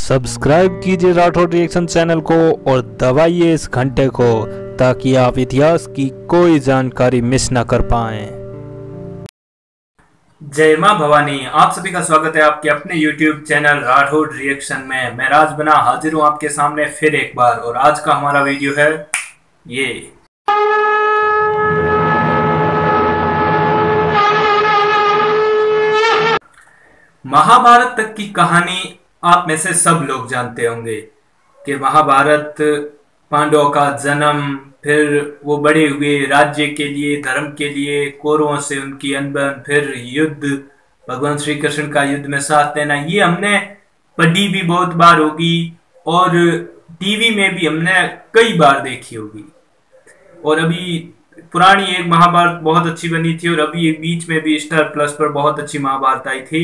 Subscribe कीजिए Rathore reaction channel को और दबाइए इस घंटे को ताकि आप इतिहास की कोई जानकारी मिस ना कर पाएं। जय मां भवानी। आप सभी का स्वागत है आपके अपने YouTube चैनल राठौड़ रिएक्शन में। मैं राज बना हाजिर हूं आपके सामने फिर एक बार, और आज का हमारा वीडियो है ये। महाभारत तक की कहानी आप में से सब लोग जानते होंगे कि महाभारत पांडवों का जन्म, फिर वो बड़े हुए राज्य के लिए, धर्म के लिए, कौरवों से उनकी अनबन, फिर युद्ध, भगवान श्री कृष्ण का युद्ध में साथ देना, ये हमने पढ़ी भी बहुत बार होगी और टीवी में भी हमने कई बार देखी होगी। और अभी पुरानी एक महाभारत बहुत अच्छी बनी थी और अभी एक बीच में भी स्टार प्लस पर बहुत अच्छी महाभारत आई थी,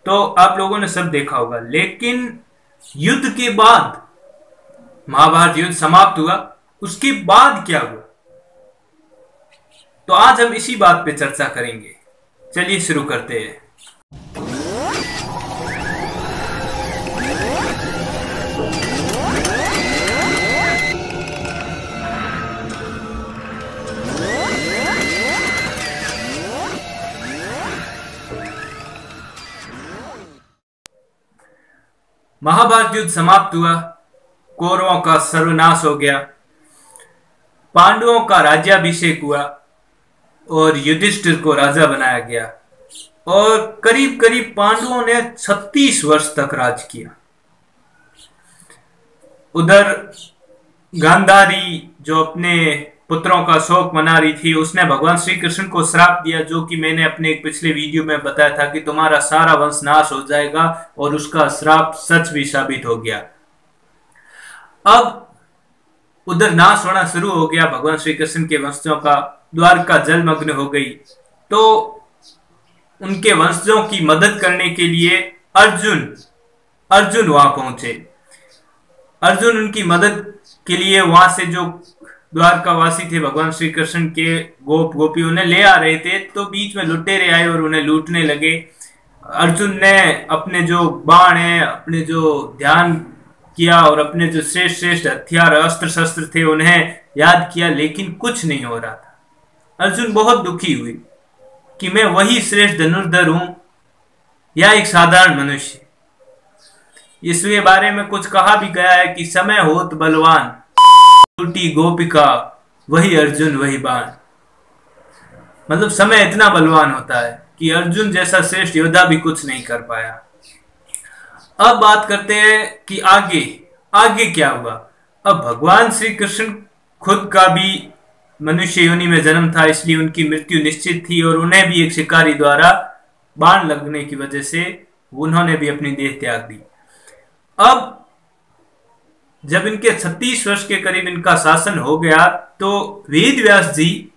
तो आप लोगों ने सब देखा होगा। लेकिन युद्ध के बाद, महाभारत युद्ध समाप्त हुआ, उसके बाद क्या हुआ, तो आज हम इसी बात पे चर्चा करेंगे। चलिए शुरू करते हैं। महाभारत युद्ध समाप्त हुआ, कौरवों का सर्वनाश हो गया, पांडवों का राज्याभिषेक हुआ और युधिष्ठिर को राजा बनाया गया और करीब करीब पांडवों ने 36 वर्ष तक राज किया। उधर गांधारी जो अपने पुत्रों का शोक मना रही थी, उसने भगवान श्री कृष्ण को श्राप दिया, जो कि मैंने अपने एक पिछले वीडियो में बताया था कि तुम्हारा सारा वंश नाश हो जाएगा, और उसका श्राप सच भी साबित हो गया। अब उधर नाश होना शुरू हो गया भगवान श्री कृष्ण के वंशजों का, द्वारका जलमग्न हो गई। तो उनके वंशजों की मदद करने के लिए अर्जुन वहां पहुंचे। अर्जुन उनकी मदद के लिए वहां से जो द्वारकावासी थे भगवान श्री कृष्ण के गोपी उन्हें ले आ रहे थे, तो बीच में लुटेरे आए और उन्हें लूटने लगे। अर्जुन ने अपने जो बाण है, अपने जो ध्यान किया और अपने जो श्रेष्ठ हथियार अस्त्र शस्त्र थे उन्हें याद किया, लेकिन कुछ नहीं हो रहा था। अर्जुन बहुत दुखी हुई कि मैं वही श्रेष्ठ धनुर्धर हूं या एक साधारण मनुष्य। इसके बारे में कुछ कहा भी गया है कि समय होत बलवान, टूटी गोपिका, वही अर्जुन वही बाण। मतलब समय इतना बलवान होता है कि अर्जुन जैसा श्रेष्ठ योद्धा भी कुछ नहीं कर पाया। अब बात करते हैं कि आगे क्या हुआ। अब भगवान श्री कृष्ण खुद का भी मनुष्य योनि में जन्म था, इसलिए उनकी मृत्यु निश्चित थी और उन्हें भी एक शिकारी द्वारा बाण लगने की वजह से उन्होंने भी अपनी देह त्याग दी। अब जब इनके 36 वर्ष के करीब इनका शासन हो गया, तो वेद व्यास जी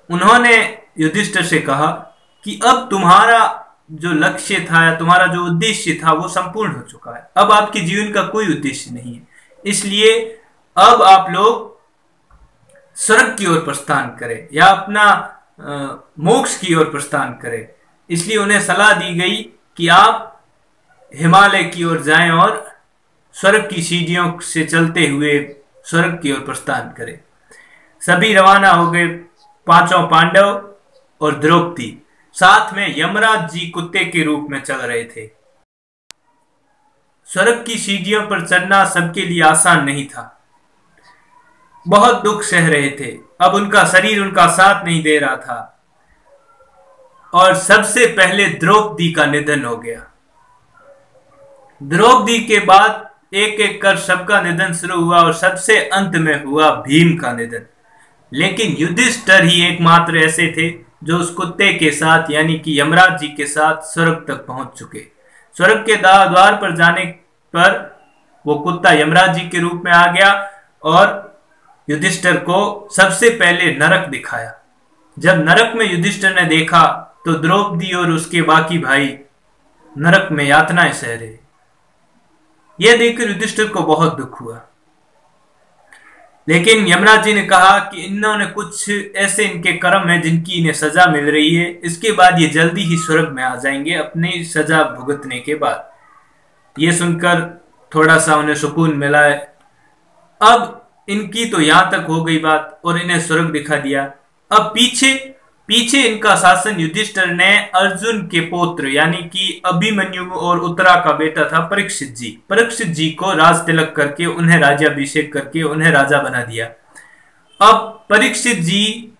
उन्होंने युधिष्ठिर से कहा कि अब तुम्हारा जो लक्ष्य था या तुम्हारा जो उद्देश्य था वो संपूर्ण हो चुका है। अब आपके जीवन का कोई उद्देश्य नहीं है, इसलिए अब आप लोग स्वर्ग की ओर प्रस्थान करें या अपना मोक्ष की ओर प्रस्थान करें। इसलिए उन्हें सलाह दी गई कि आप हिमालय की ओर जाएं और स्वर्ग की सीढ़ियों से चलते हुए स्वर्ग की ओर प्रस्थान करें। सभी रवाना हो गए, पांचों पांडव और द्रौपदी। साथ में यमराज जी कुत्ते के रूप में चल रहे थे। स्वर्ग की सीढ़ियों पर चढ़ना सबके लिए आसान नहीं था, बहुत दुख सह रहे थे। अब उनका शरीर उनका साथ नहीं दे रहा था और सबसे पहले द्रौपदी का निधन हो गया। द्रौपदी के बाद एक एक कर सबका निधन शुरू हुआ और सबसे अंत में हुआ भीम का निधन। लेकिन युधिष्ठिर ही एकमात्र ऐसे थे जो उस कुत्ते के साथ, यानी कि यमराज जी के साथ स्वर्ग तक पहुंच चुके। स्वर्ग के द्वार पर जाने पर वो कुत्ता यमराज जी के रूप में आ गया और युधिष्ठिर को सबसे पहले नरक दिखाया। जब नरक में युधिष्ठिर ने देखा तो द्रौपदी और उसके बाकी भाई नरक में यातनाएं सह रहे। यह देखकर युधिष्ठिर को बहुत दुख हुआ, लेकिन यमराज जी ने कहा कि इन्होंने कुछ ऐसे इनके कर्म हैं जिनकी इन्हें सजा मिल रही है, इसके बाद ये जल्दी ही स्वर्ग में आ जाएंगे अपनी सजा भुगतने के बाद। ये सुनकर थोड़ा सा उन्हें सुकून मिला है। अब इनकी तो यहां तक हो गई बात और इन्हें स्वर्ग दिखा दिया। अब पीछे पीछे इनका शासन युधिष्ठिर ने अर्जुन के पौत्र यानी कि अभिमन्यु और उत्तरा का बेटा था परीक्षित जी को राज तिलक करके उन्हें राज्याभिषेक करके उन्हें राजा बना दिया। अब परीक्षित जी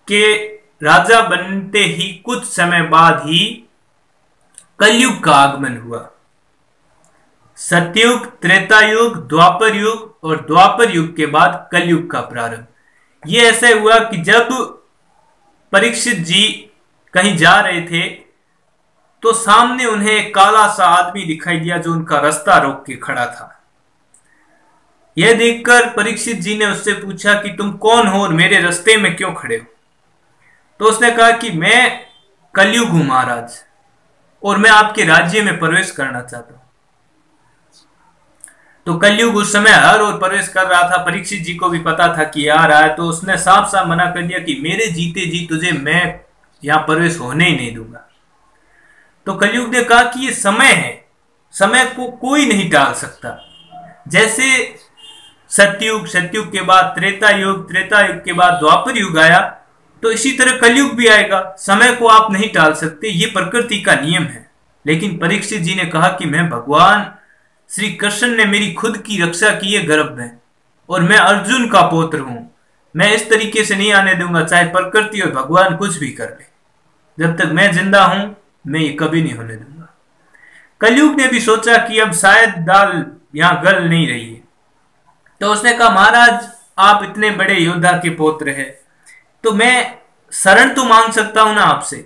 के राजा बनते ही कुछ समय बाद ही कलयुग का आगमन हुआ। सतयुग, त्रेता युग, द्वापर युग और द्वापर युग के बाद कलयुग का प्रारंभ। यह ऐसे हुआ कि जब परीक्षित जी कहीं जा रहे थे तो सामने उन्हें एक काला सा आदमी दिखाई दिया जो उनका रास्ता रोक के खड़ा था। यह देखकर परीक्षित जी ने उससे पूछा कि तुम कौन हो और मेरे रास्ते में क्यों खड़े हो? तो उसने कहा कि मैं कलयुग हूं महाराज और मैं आपके राज्य में प्रवेश करना चाहता हूं। तो कलयुग उस समय हर और प्रवेश कर रहा था। परीक्षित जी को भी पता था कि आ रहा है, तो उसने साफ साफ मना कर दिया कि मेरे जीते जी तुझे मैं यहां प्रवेश होने ही नहीं दूंगा। तो कलयुग ने कहा कि ये समय है, समय को कोई नहीं टाल सकता। जैसे सतयुग, सतयुग के बाद त्रेता युग, त्रेता युग के बाद द्वापर युग आया, तो इसी तरह कलयुग भी आएगा। समय को आप नहीं टाल सकते, ये प्रकृति का नियम है। लेकिन परीक्षित जी ने कहा कि मैं भगवान श्री कृष्ण ने मेरी खुद की रक्षा की है गर्भ में और मैं अर्जुन का पौत्र हूं। मैं इस तरीके से नहीं आने दूंगा, चाहे प्रकृति और भगवान कुछ भी कर ले। जब तक मैं जिंदा हूं मैं ये कभी नहीं होने दूंगा। कलयुग ने भी सोचा कि अब शायद दाल यहां गल नहीं रही है, तो उसने कहा महाराज आप इतने बड़े योद्धा के पौत्र हैं, तो मैं शरण तो मांग सकता हूं ना आपसे।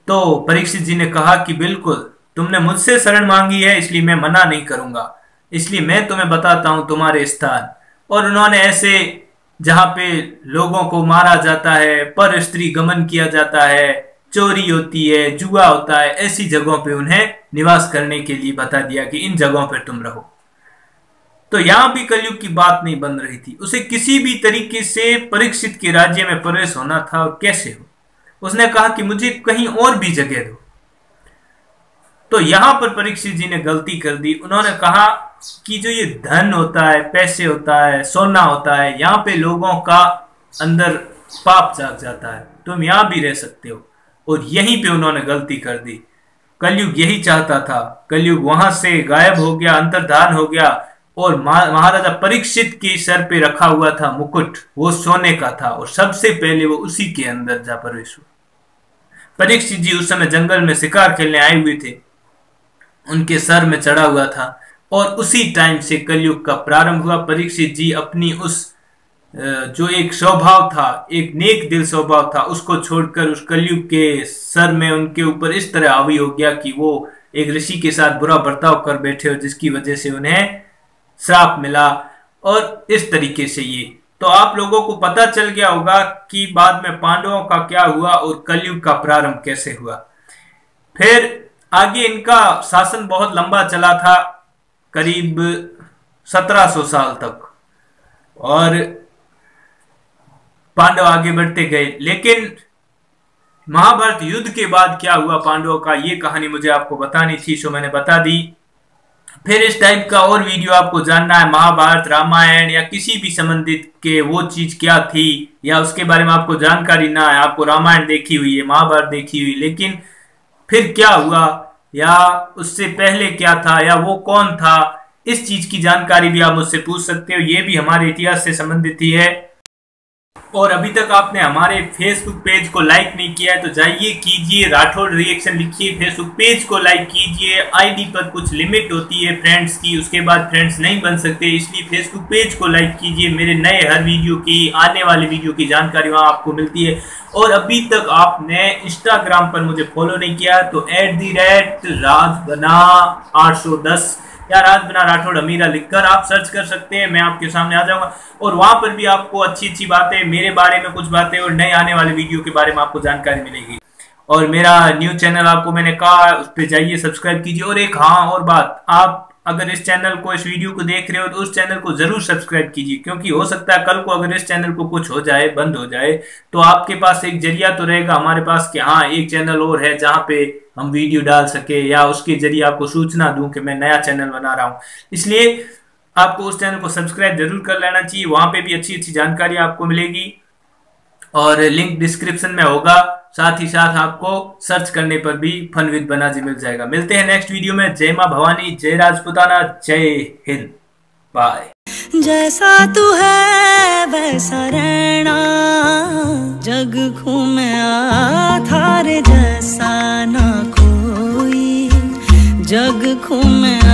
तो परीक्षित जी ने कहा कि बिल्कुल, तुमने मुझसे शरण मांगी है इसलिए मैं मना नहीं करूंगा, इसलिए मैं तुम्हें बताता हूं तुम्हारे स्थान। और उन्होंने ऐसे जहां पे लोगों को मारा जाता है, पर स्त्री गमन किया जाता है, चोरी होती है, जुआ होता है, ऐसी जगहों पे उन्हें निवास करने के लिए बता दिया कि इन जगहों पर तुम रहो। तो यहां भी कलयुग की बात नहीं बन रही थी। उसे किसी भी तरीके से परीक्षित के राज्य में प्रवेश होना था, और कैसे हो। उसने कहा कि मुझे कहीं और भी जगह दो। तो यहां पर परीक्षित जी ने गलती कर दी। उन्होंने कहा कि जो ये धन होता है, पैसे होता है, सोना होता है, यहाँ पे लोगों का अंदर पाप जाग जाता है, तुम यहां भी रह सकते हो। और यहीं पे उन्होंने गलती कर दी। कलयुग यही चाहता था। कलयुग वहां से गायब हो गया, अंतर्धान हो गया, और महाराजा परीक्षित के सर पे रखा हुआ था मुकुट, वो सोने का था, और सबसे पहले वो उसी के अंदर जा प्रवेश हुआ। परीक्षित जी उस समय जंगल में शिकार खेलने आए हुए थे, उनके सर में चढ़ा हुआ था, और उसी टाइम से कलयुग का प्रारंभ हुआ। परीक्षित जी अपनी उस जो एक स्वभाव था, एक नेक दिल स्वभाव था, उसको छोड़कर उस कलयुग के सर में उनके ऊपर इस तरह हावी हो गया कि वो एक ऋषि के साथ बुरा बर्ताव कर बैठे, और जिसकी वजह से उन्हें श्राप मिला। और इस तरीके से ये तो आप लोगों को पता चल गया होगा कि बाद में पांडवों का क्या हुआ और कलयुग का प्रारंभ कैसे हुआ। फिर आगे इनका शासन बहुत लंबा चला था, करीब 1700 साल तक, और पांडव आगे बढ़ते गए। लेकिन महाभारत युद्ध के बाद क्या हुआ पांडवों का, ये कहानी मुझे आपको बतानी थी, सो मैंने बता दी। फिर इस टाइप का और वीडियो आपको जानना है, महाभारत, रामायण या किसी भी संबंधित के वो चीज क्या थी, या उसके बारे में आपको जानकारी ना है, आपको रामायण देखी हुई है, महाभारत देखी हुई, लेकिन फिर क्या हुआ या उससे पहले क्या था या वो कौन था, इस चीज की जानकारी भी आप मुझसे पूछ सकते हो। ये भी हमारे इतिहास से संबंधित ही है। और अभी तक आपने हमारे फेसबुक पेज को लाइक नहीं किया है तो जाइए कीजिए, राठौड़ रिएक्शन लिखिए, फेसबुक पेज को लाइक कीजिए। आईडी पर कुछ लिमिट होती है फ्रेंड्स की, उसके बाद फ्रेंड्स नहीं बन सकते, इसलिए फेसबुक पेज को लाइक कीजिए। मेरे नए हर वीडियो की, आने वाले वीडियो की जानकारी वहां आपको मिलती है। और अभी तक आपने इंस्टाग्राम पर मुझे फॉलो नहीं किया तो @राजबना810 या राजबना राठौड़ अमीरा लिखकर आप सर्च कर सकते हैं, मैं आपके सामने आ जाऊंगा। और वहां पर भी आपको अच्छी अच्छी बातें, मेरे बारे में कुछ बातें और नए आने वाले वीडियो के बारे में आपको जानकारी मिलेगी। और मेरा न्यू चैनल आपको मैंने कहा उस पर जाइए, सब्सक्राइब कीजिए। और एक हाँ और बात, आप अगर इस चैनल को, इस वीडियो को देख रहे हो तो उस चैनल को जरूर सब्सक्राइब कीजिए, क्योंकि हो सकता है कल को अगर इस चैनल को कुछ हो जाए, बंद हो जाए, तो आपके पास एक जरिया तो रहेगा हमारे पास कि हाँ एक चैनल और है जहाँ पे हम वीडियो डाल सके या उसके जरिए आपको सूचना दूं कि मैं नया चैनल बना रहा हूं। इसलिए आपको उस चैनल को सब्सक्राइब जरूर कर लेना चाहिए, वहां पे भी अच्छी अच्छी जानकारी आपको मिलेगी और लिंक डिस्क्रिप्शन में होगा। साथ ही साथ आपको सर्च करने पर भी फन विद बनाजी मिल जाएगा। मिलते हैं नेक्स्ट वीडियो में। जय मां भवानी, जय राजपुताना, जय हिंद, बाय। जैसा तू है वैसा रहना, जग घूमे थारे जैसा ना कोई, जग घूमे